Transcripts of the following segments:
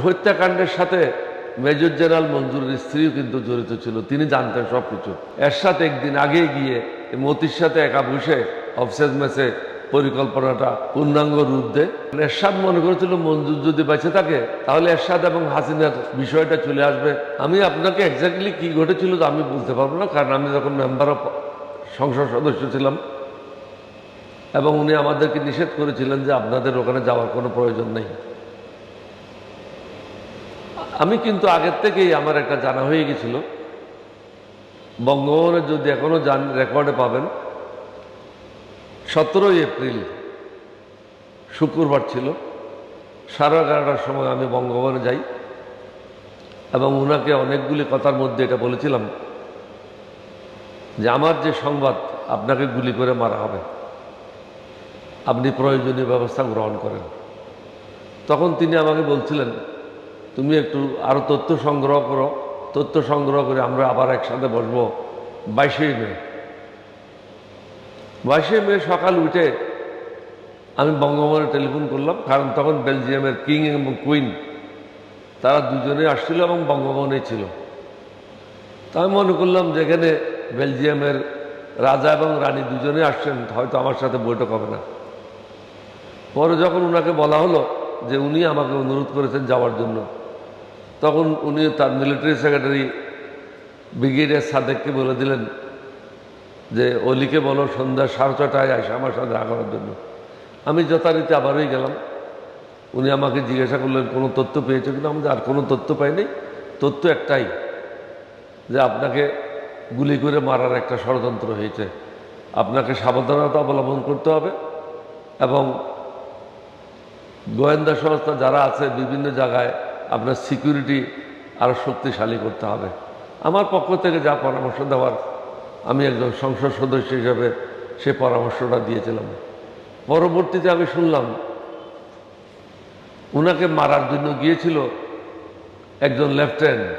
হত্যাকাণ্ডের সাথে major general মঞ্জুরের স্ত্রীও কিন্তু জড়িত ছিল, তিনি জানতেন সব কিছু। এরশাদ একদিন আগে গিয়ে মতির সাথে একা বসে অফসেজ ম্যাচে পরিকল্পনাটা পূর্ণাঙ্গ রূপ দেয়। এরশাদ মনে করেছিল মঞ্জুর যদি বেঁচে থাকে তাহলে এরশাদ এবং হাসিনার বিষয়টা চলে আসবে। আমি আপনাকে এক্স্যাক্টলি কি ঘটেছিল আমি বলতে পারবো না, কারণ আমি যখন মেম্বার অফ সংসদ সদস্য ছিলাম এবং উনি আমাদেরকে নিষেধ করেছিলেন যে আপনাদের ওখানে যাওয়ার কোনো প্রয়োজন নেই। আমি কিন্তু আগের থেকেই আমার একটা জানা হয়ে গেছিল, বঙ্গভবনে যদি এখনো রেকর্ডে পাবেন 17 এপ্রিল শুক্রবার ছিল, 11:30টার সময় আমি বঙ্গভবনে যাই এবং ওনাকে অনেকগুলি কথার মধ্যে এটা বলেছিলাম যে আমার যে সংবাদ আপনাকে গুলি করে মারা হবে, আপনি প্রয়োজনীয় ব্যবস্থা গ্রহণ করেন। তখন তিনি আমাকে বলছিলেন তুমি একটু আরও তথ্য সংগ্রহ করো, তথ্য সংগ্রহ করে আমরা আবার একসাথে বসবো 22শে মে। 22শে মে সকাল উঠে আমি বঙ্গভবনে টেলিফোন করলাম, কারণ তখন বেলজিয়ামের কিং এবং কুইন তারা দুজনে আসছিল এবং বঙ্গভবনে ছিল। তা আমি মনে করলাম যেখানে বেলজিয়ামের রাজা এবং রানী দুজনে আসছেন, হয়তো আমার সাথে বৈঠক হবে না। পরে যখন ওনাকে বলা হলো যে উনি আমাকে অনুরোধ করেছেন যাওয়ার জন্য, তখন উনি তার মিলিটারি সেক্রেটারি ব্রিগেডিয়ার সাদেককে বলে দিলেন যে অলিকে বলো সন্ধ্যা 6:30টায় আসে আমার সাথে দেখা করার জন্য। আমি যথারীতি আবারই গেলাম। উনি আমাকে জিজ্ঞাসা করলেন কোনো তথ্য পেয়েছো কিনা। আমি আর কোনো তথ্য পাইনি, তথ্য একটাই যে আপনাকে গুলি করে মারার একটা ষড়যন্ত্র হয়েছে, আপনাকে সাবধানতা অবলম্বন করতে হবে এবং গোয়েন্দা সংস্থা যারা আছে বিভিন্ন জায়গায় আপনার সিকিউরিটি আরও শক্তিশালী করতে হবে। আমার পক্ষ থেকে যা পরামর্শ দেওয়ার আমি একজন সংসদ সদস্য হিসাবে সে পরামর্শটা দিয়েছিলাম। পরবর্তীতে আমি শুনলাম উনাকে মারার জন্য গিয়েছিল একজন লেফটেন্যান্ট,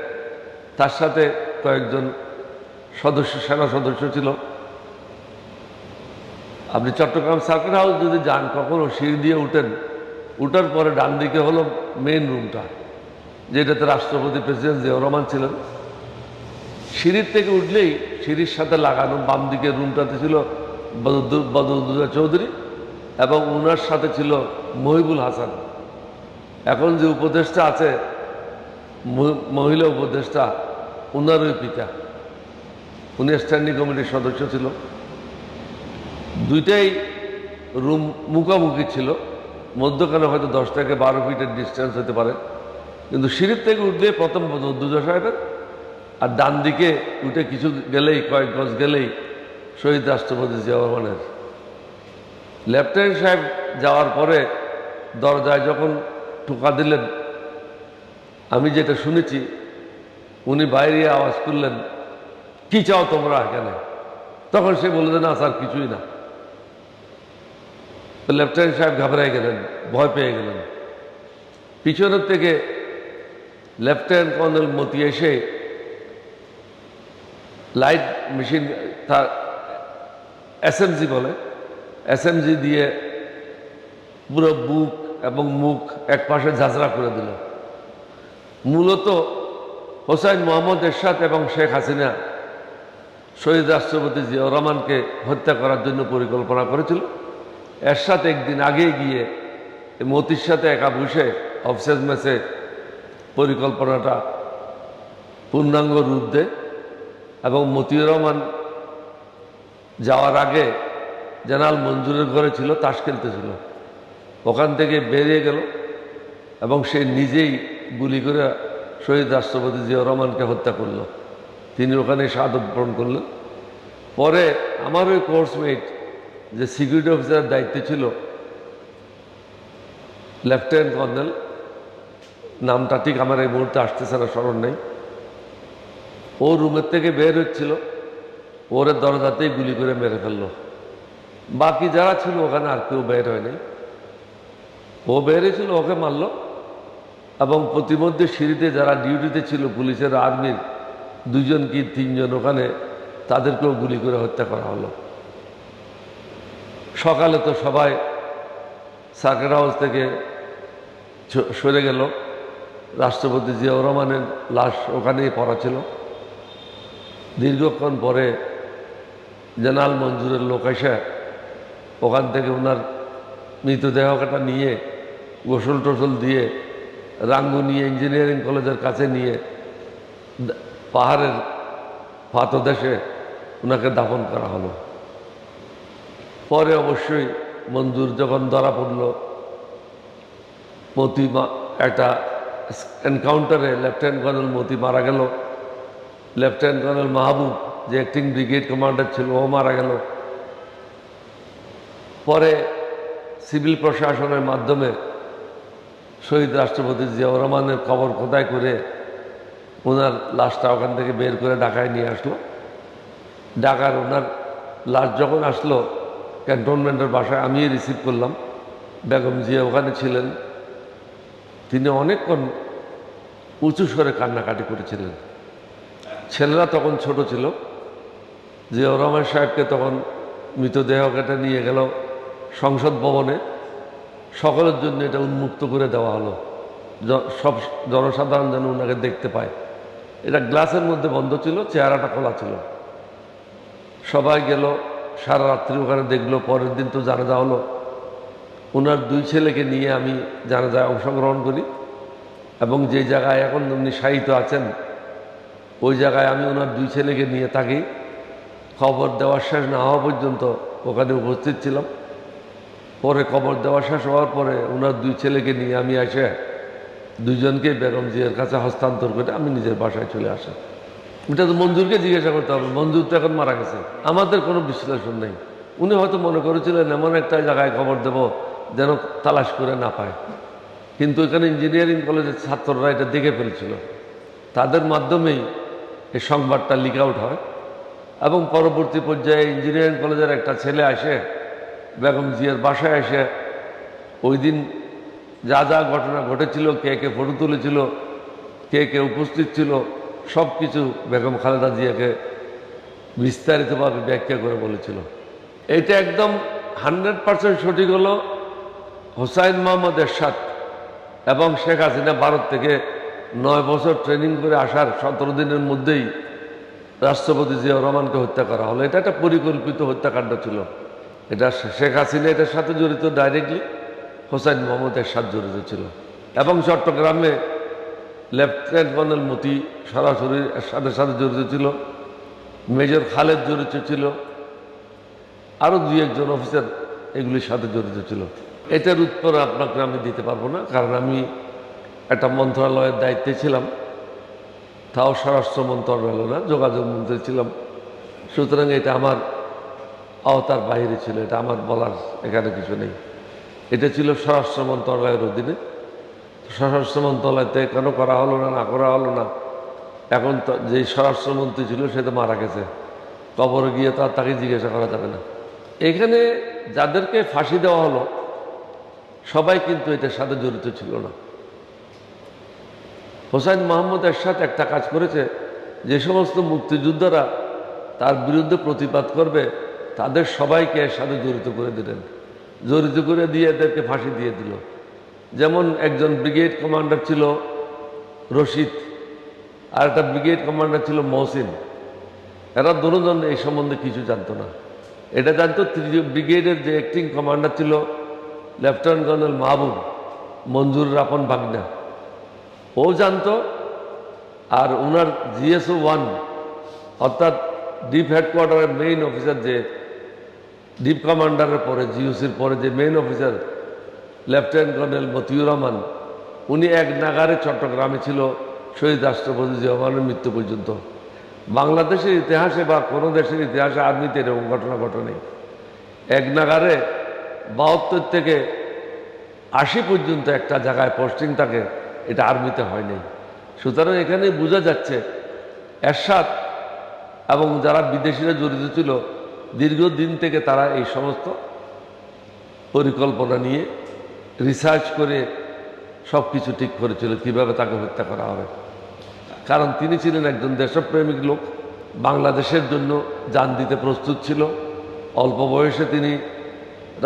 তার সাথে কয়েকজন সদস্য, সেনা সদস্য ছিল। আপনি চট্টগ্রাম সার্কিট হাউস যদি যান, কখনো সিঁড়ি দিয়ে উঠেন, উঠার পরে ডান দিকে হলো মেইন রুমটা, যেটাতে রাষ্ট্রপতি প্রেসিডেন্ট জিয়াউর রহমান ছিলেন। সিঁড়ির থেকে উঠলেই সিঁড়ির সাথে লাগানো বাম দিকের রুমটাতে ছিল বদরুদ্দোজা চৌধুরী এবং ওনার সাথে ছিল মহিবুল হাসান। এখন যে উপদেষ্টা আছে, মহিলা উপদেষ্টা, ওনারই পিতা, উনি স্ট্যান্ডিং কমিটির সদস্য ছিল। দুইটাই রুম মুখোমুখি ছিল, মধ্যখানে হয়তো 10 থেকে 12 ফিটের ডিস্টেন্স হতে পারে। কিন্তু সিঁড়ির থেকে উঠলে প্রথম বদরুদ্দোজা সাহেবের, আর ডান দিকে উঠে কিছু গেলেই, কয়েক গজ গেলেই শহীদ রাষ্ট্রপতি জিয়াউর রহমানের। লেফটেন্যান্ট সাহেব যাওয়ার পরে দরজায় যখন টোকা দিলেন, আমি যেটা শুনেছি উনি বাইরে আওয়াজ করলেন কি চাও তোমরা এখানে। তখন সে বললেন না স্যার কিছুই না। তো লেফটেন্যান্ট সাহেব ঘাবড়াই গেলেন, ভয় পেয়ে গেলেন। পিছনের থেকে লেফটেন্যান্ট কর্নেল মতি এসে লাইট মেশিন, তার এসএমজি বলে, এসএমজি দিয়ে পুরো বুক এবং মুখ এক পাশে ঝাঁঝরা করে দিল। মূলত হোসাইন মোহাম্মদ এরশাদ এবং শেখ হাসিনা শহীদ রাষ্ট্রপতি জিয়াউর রহমানকে হত্যা করার জন্য পরিকল্পনা করেছিল। এরশাদ একদিন আগে গিয়ে মতির সাথে একা বসে অফসেজ ম্যাচে পরিকল্পনাটা পূর্ণাঙ্গ রূপ দেয় এবং মতিউর রহমান যাওয়ার আগে জেনারেল মঞ্জুরের ঘরে ছিল, তাস খেলতেছিল, ওখান থেকে বেরিয়ে গেল এবং সে নিজেই গুলি করে শহীদ রাষ্ট্রপতি জিয়াউর রহমানকে হত্যা করল। তিনি ওখানে শাহাদত বরণ করলেন। পরে আমার ওই কোর্সমেট যে সিকিউরিটি অফিসারের দায়িত্বে ছিল, লেফটেন্যান্ট কর্নেল, নামটা ঠিক আমার এই মুহূর্তে আসতেছে না, স্মরণ নেই, ও রুমের থেকে বের হচ্ছিল, ওরে দরজাতেই গুলি করে মেরে ফেললো। বাকি যারা ছিল ওখানে আর কেউ বের হয়নি, ও বের হয়েছিল, ওকে মারল এবং প্রতিমধ্যে সিঁড়িতে যারা ডিউটিতে ছিল পুলিশের, আর্মির 2জন কি 3জন ওখানে, তাদেরকেও গুলি করে হত্যা করা হলো। সকালে তো সবাই সার্কিট হাউস থেকে সরে গেল রাষ্ট্রপতি জিয়াউর রহমানের লাশ ওখানেই পড়া ছিল। দীর্ঘক্ষণ পরে জেনারেল মঞ্জুরের লোক এসে ওখান থেকে ওনার মৃতদেহটা নিয়ে গোসল টোসল দিয়ে রাঙ্গুনিয়া ইঞ্জিনিয়ারিং কলেজের কাছে নিয়ে পাহাড়ের পাতদেশে ওনাকে দাফন করা হলো। পরে অবশ্যই মঞ্জুর যখন ধরা পড়ল, মতি একটা এনকাউন্টারে লেফটেন্যান্ট কর্নেল মতি মারা গেল, লেফটেন্যান্ট কর্নেল মাহবুব যে অ্যাক্টিং ব্রিগেড কমান্ডার ছিল ও মারা গেল। পরে সিভিল প্রশাসনের মাধ্যমে শহীদ রাষ্ট্রপতি জিয়াউর রহমানের কবর খোদাই করে ওনার লাশটা ওখান থেকে বের করে ঢাকায় নিয়ে আসলো। ঢাকার ওনার লাশ যখন আসলো ক্যান্টনমেন্টের বাসায় আমি রিসিভ করলাম। বেগম জিয়া ওখানে ছিলেন। তিনি অনেকক্ষণ উঁচু স্বরে কান্নাকাটি করেছিলেন। ছেলেরা তখন ছোট ছিল। জিয়াউর রহমান সাহেবকে তখন মৃতদেহটা নিয়ে গেল সংসদ ভবনে। সকলের জন্য এটা উন্মুক্ত করে দেওয়া হলো, সব জনসাধারণ যেন ওনাকে দেখতে পায়। এটা গ্লাসের মধ্যে বন্ধ ছিল, চেহারাটা খোলা ছিল। সবাই গেল, সারা রাত্রি ওখানে দেখলো। পরের দিন তো জানাজা হলো। ওনার দুই ছেলেকে নিয়ে আমি জানাজায় অংশগ্রহণ করি এবং যে জায়গায় এখন উনি শায়িত আছেন ওই জায়গায় আমি ওনার দুই ছেলেকে নিয়ে থাকি। খবর দেওয়ার শেষ না হওয়া পর্যন্ত ওখানে উপস্থিত ছিলাম। পরে খবর দেওয়া শেষ হওয়ার পরে ওনার দুই ছেলেকে নিয়ে আমি এসে দুইজনকে বেগম জিয়ার কাছে হস্তান্তর করে আমি নিজের বাসায় চলে আসি। এটা তো মঞ্জুরকে জিজ্ঞাসা করতে হবে, মঞ্জুর তো এখন মারা গেছে। আমাদের কোনো বিশ্লেষণ নেই। উনি হয়তো মনে করেছিলেন এমন একটা জায়গায় খবর দেব যেন তালাশ করে না পায়, কিন্তু এখানে ইঞ্জিনিয়ারিং কলেজের ছাত্ররা এটা দেখে ফেলছিল। তাদের মাধ্যমেই এই সংবাদটা লিক আউট হয় এবং পরবর্তী পর্যায়ে ইঞ্জিনিয়ারিং কলেজের একটা ছেলে আসে বেগম জিয়ার বাসায় এসে ওই দিন যা যা ঘটনা ঘটেছিল, কে কে ফটো তুলেছিল, কে কে উপস্থিত ছিল, সব কিছু বেগম খালেদা জিয়াকে বিস্তারিতভাবে ব্যাখ্যা করে বলেছিল। এইটা একদম 100% সঠিক হলো হোসাইন মোহাম্মদ এরশাদ এবং শেখ হাসিনা ভারত থেকে 9 বছর ট্রেনিং করে আসার 17 দিনের মধ্যেই রাষ্ট্রপতি জিয়াউর রহমানকে হত্যা করা হলো। এটা একটা পরিকল্পিত হত্যাকাণ্ড ছিল। এটা শেখ হাসিনা এটার সাথে জড়িত ডাইরেক্টলি, হোসাইন মোহাম্মদ এরশাদ জড়িত ছিল এবং চট্টগ্রামে লেফটেন্যান্ট কর্নেল মতি সরাসরি এরশাদের সাথে জড়িত ছিল, মেজর খালেদ জড়িত ছিল, আরও 2-1 অফিসার এগুলির সাথে জড়িত ছিল। এটার উত্তর আপনাকে আমি দিতে পারবো না, কারণ আমি একটা মন্ত্রণালয়ের দায়িত্বে ছিলাম, তাও স্বরাষ্ট্র মন্ত্রণালয় না, যোগাযোগ মন্ত্রী ছিলাম। সুতরাং এটা আমার আওতার বাইরে ছিল, এটা আমার বলার এখানে কিছু নেই। এটা ছিল স্বরাষ্ট্র মন্ত্রণালয়ের অধীনে। স্বরাষ্ট্র মন্ত্রণালয়তে কেন করা হলো না, না করা হলো না, এখন তো যেই স্বরাষ্ট্রমন্ত্রী ছিল সে তো মারা গেছে, কবরে গিয়ে তো আর তাকে জিজ্ঞাসা করা যাবে না। এখানে যাদেরকে ফাঁসি দেওয়া হলো সবাই কিন্তু এটার সাথে জড়িত ছিল না। হোসাইন মোহাম্মদ এরশাদ একটা কাজ করেছে, যে সমস্ত মুক্তিযোদ্ধারা তার বিরুদ্ধে প্রতিবাদ করবে তাদের সবাইকে এর সাথে জড়িত করে দিলেন, জড়িত করে দিয়ে এদেরকে ফাঁসি দিয়ে দিল। যেমন একজন ব্রিগেড কমান্ডার ছিল রশিদ, আর একটা ব্রিগেড কমান্ডার ছিল মহসিন। এরা দুজন এই সম্বন্ধে কিছু জানতো না। এটা জানতো তৃতীয় ব্রিগেডের যে অ্যাক্টিং কমান্ডার ছিল লেফটেন্যান্ট কর্নেল মাহবুব, মঞ্জুর আপন ভাগনা, ও জানতো। আর ওনার জিএসও 1 অর্থাৎ ডিপ হেডকোয়ার্টারের মেইন অফিসার, যে ডিপ কমান্ডারের পরে জিওসির পরে যে main officer lieutenant colonel Motiur Rahman, উনি এক নাগারে চট্টগ্রামে ছিল শহীদ রাষ্ট্রপতি জিয়াউর রহমানের মৃত্যু পর্যন্ত। বাংলাদেশের ইতিহাসে বা কোনো দেশের ইতিহাসে আর্মিতে এরকম ঘটনা ঘটেনি। এক নাগারে 72 থেকে 80 পর্যন্ত একটা জায়গায় পোস্টিং থাকে, এটা আর্মিতে হয়নি। সুতরাং এখানে বোঝা যাচ্ছে এরশাদ এবং যারা বিদেশিরা জড়িত ছিল দীর্ঘদিন থেকে তারা এই সমস্ত পরিকল্পনা নিয়ে রিসার্চ করে সব কিছু ঠিক করেছিল কিভাবে তাকে হত্যা করা হবে। কারণ তিনি ছিলেন একজন দেশপ্রেমিক লোক, বাংলাদেশের জন্য জান দিতে প্রস্তুত ছিল। অল্প বয়সে তিনি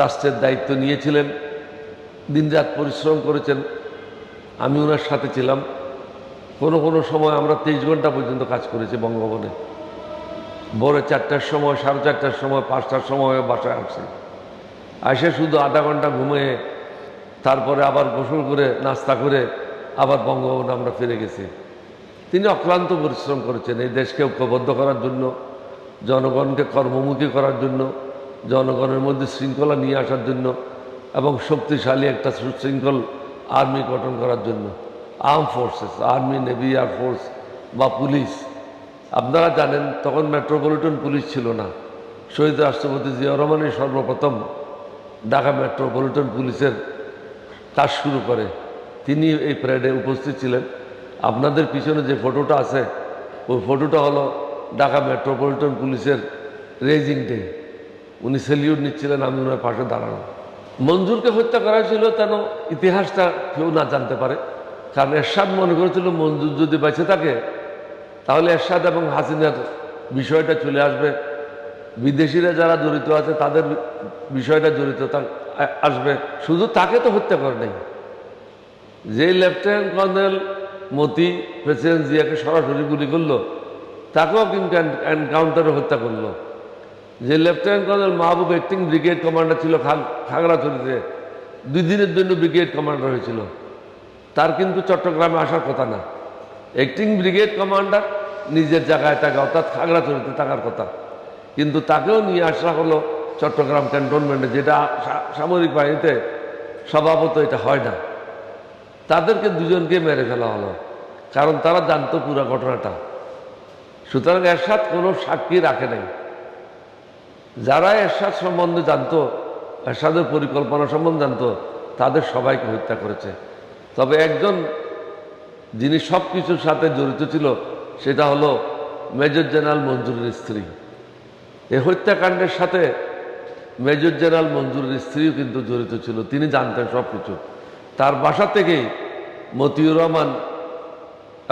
রাষ্ট্রের দায়িত্ব নিয়েছিলেন, দিনরাত পরিশ্রম করেছেন। আমি ওনার সাথে ছিলাম। কোনো কোনো সময় আমরা 23 ঘন্টা পর্যন্ত কাজ করেছি বঙ্গভবনে। ভোরে 4টার সময়, 4:30টার সময়, 5টার সময় বাসায় আসছি। এসে শুধু আধা ঘন্টা ঘুমিয়ে তারপরে আবার গোসল করে নাস্তা করে আবার বঙ্গভবনে আমরা ফিরে গেছি। তিনি অক্লান্ত পরিশ্রম করেছেন এই দেশকে ঐক্যবদ্ধ করার জন্য, জনগণকে কর্মমুখী করার জন্য, জনগণের মধ্যে শৃঙ্খলা নিয়ে আসার জন্য এবং শক্তিশালী একটা সুশৃঙ্খল আর্মি গঠন করার জন্য। Arm forces, army, navy, air force বা পুলিশ। আপনারা জানেন তখন মেট্রোপলিটন পুলিশ ছিল না। শহীদ রাষ্ট্রপতি জিয়া রহমানই সর্বপ্রথম ঢাকা মেট্রোপলিটন পুলিশের কাজ শুরু করে। তিনি এই প্যারেডে উপস্থিত ছিলেন। আপনাদের পিছনে যে ফটোটা আছে ওই ফটোটা হলো ঢাকা মেট্রোপলিটন পুলিশের রেজিং ডে। উনি সেলিউট নিচ্ছিলেন, আমি ওনার পাশে দাঁড়ানো। মঞ্জুরকে হত্যা করা ছিল যেন ইতিহাসটা কেউ না জানতে পারে, কারণ এরশাদ মনে করেছিল মঞ্জুর যদি বেঁচে থাকে তাহলে এরশাদ এবং হাসিনার বিষয়টা চলে আসবে, বিদেশিরা যারা জড়িত আছে তাদের বিষয়টা জড়িত আসবে। শুধু তাকে তো হত্যা করে নাই, যে লেফটেন্যান্ট কর্নেল মতি প্রেসিডেন্ট জিয়াকে সরাসরি গুলি করলো তাকেও কিন্তু এনকাউন্টারে হত্যা করলো। যে লেফটেন্যান্ট কর্নেল মাহবুব অ্যাক্টিং ব্রিগেড কমান্ডার ছিল খাগড়াছড়িতে, 2 দিনের জন্য ব্রিগেড কমান্ডার হয়েছিল, তার কিন্তু চট্টগ্রামে আসার কথা না। অ্যাক্টিং ব্রিগেড কমান্ডার নিজের জায়গায় থাকা, অর্থাৎ খাগড়াছড়িতে থাকার কথা, কিন্তু তাকেও নিয়ে আসা হলো চট্টগ্রাম ক্যান্টনমেন্টে, যেটা সামরিক বাহিনীতে স্বভাবত এটা হয় না। তাদেরকে দুজনকে মেরে ফেলা হলো, কারণ তারা জানতো পুরো ঘটনাটা। সুতরাং এরশাদ কোনো সাক্ষী রাখে নাই। যারা এরশাদ সম্বন্ধে জানতো, এরশাদের পরিকল্পনা সম্বন্ধে জানতো, তাদের সবাইকে হত্যা করেছে। তবে একজন যিনি সব কিছুর সাথে জড়িত ছিল সেটা হলো মেজর জেনারেল মঞ্জুরের স্ত্রী। এই হত্যাকাণ্ডের সাথে মেজর জেনারেল মঞ্জুরের স্ত্রীও কিন্তু জড়িত ছিল, তিনি জানতেন সব কিছু। তার বাসা থেকেই মতিউর রহমান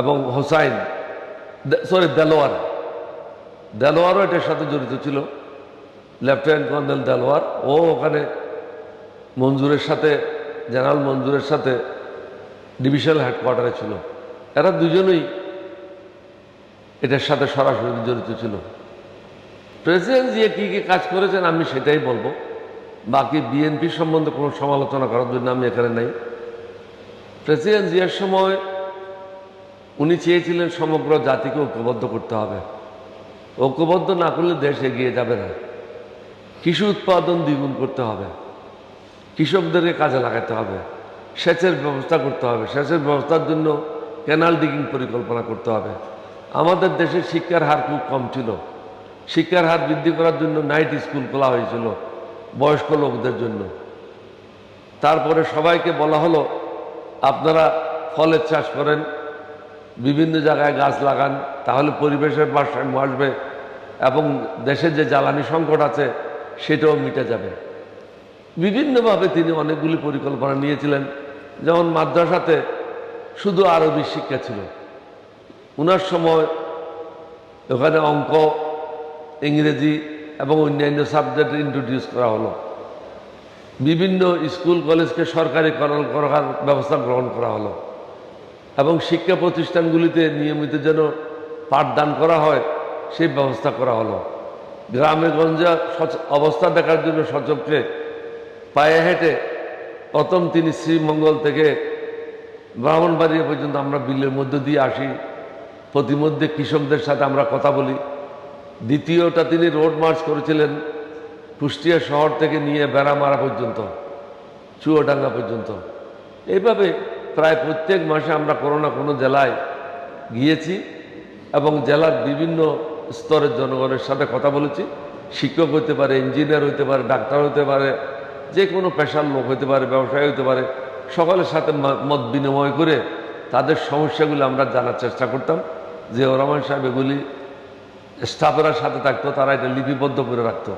এবং হোসাইন, দেলোয়ারও এটার সাথে জড়িত ছিল। লেফটেন্যান্ট কর্নেল দেলোয়ার ও ওখানে মঞ্জুরের সাথে, জেনারেল মঞ্জুরের সাথে ডিভিশনাল হেডকোয়ার্টারে ছিল। এরা দুজনেই এটার সাথে সরাসরি জড়িত ছিল। প্রেসিডেন্ট জিয়া কী কী কাজ করেছেন আমি সেটাই বলবো, বাকি বিএনপি সম্বন্ধে কোনো সমালোচনা করার জন্য আমি এখানে নাই। প্রেসিডেন্ট জিয়ার সময় উনি চেয়েছিলেন সমগ্র জাতিকে ঐক্যবদ্ধ করতে হবে। ঐক্যবদ্ধ না করলে দেশ এগিয়ে যাবে না। কৃষি উৎপাদন দ্বিগুণ করতে হবে, কৃষকদেরকে কাজে লাগাতে হবে, সেচের ব্যবস্থা করতে হবে, সেচের ব্যবস্থার জন্য ক্যানাল ডিগিং পরিকল্পনা করতে হবে। আমাদের দেশে শিক্ষার হার খুব কম ছিল, শিক্ষার হার বৃদ্ধি করার জন্য নাইট স্কুল খোলা হয়েছিল বয়স্ক লোকদের জন্য। তারপরে সবাইকে বলা হলো আপনারা ফলের চাষ করেন, বিভিন্ন জায়গায় গাছ লাগান, তাহলে পরিবেশের ভারসাম্য আসবে এবং দেশের যে জ্বালানি সংকট আছে সেটাও মিটে যাবে। বিভিন্নভাবে তিনি অনেকগুলি পরিকল্পনা নিয়েছিলেন। যেমন মাদ্রাসাতে শুধু আরবি শিক্ষা ছিল, ওনার সময় ওখানে অঙ্ক, ইংরেজি এবং অন্যান্য সাবজেক্ট ইন্ট্রোডিউস করা হলো। বিভিন্ন স্কুল কলেজকে সরকারিকরণ করার ব্যবস্থা গ্রহণ করা হলো এবং শিক্ষা প্রতিষ্ঠানগুলিতে নিয়মিত যেন পাঠদান করা হয় সেই ব্যবস্থা করা হলো। গ্রামে গঞ্জে অবস্থা দেখার জন্য সচক্ষে পায়ে হেঁটে প্রথম তিনি শ্রীমঙ্গল থেকে ব্রাহ্মণবাড়িয়া পর্যন্ত আমরা বিলের মধ্য দিয়ে আসি, প্রতিমধ্যে কৃষকদের সাথে আমরা কথা বলি। দ্বিতীয়টা তিনি রোড মার্চ করেছিলেন কুষ্টিয়া শহর থেকে নিয়ে বেড়ামারা পর্যন্ত, চুয়াডাঙ্গা পর্যন্ত। এইভাবে প্রায় প্রত্যেক মাসে আমরা কোনো না কোনো জেলায় গিয়েছি এবং জেলার বিভিন্ন স্তরের জনগণের সাথে কথা বলেছি। শিক্ষক হতে পারে, ইঞ্জিনিয়ার হতে পারে, ডাক্তার হতে পারে, যে কোনো পেশার লোক হতে পারে, ব্যবসায়ী হতে পারে, সকলের সাথে মত বিনিময় করে তাদের সমস্যাগুলো আমরা জানার চেষ্টা করতাম। যে রহমান সাহেব এগুলি স্টাফেরা সাথে থাকতো, তারা এটা লিপিবদ্ধ করে রাখতো।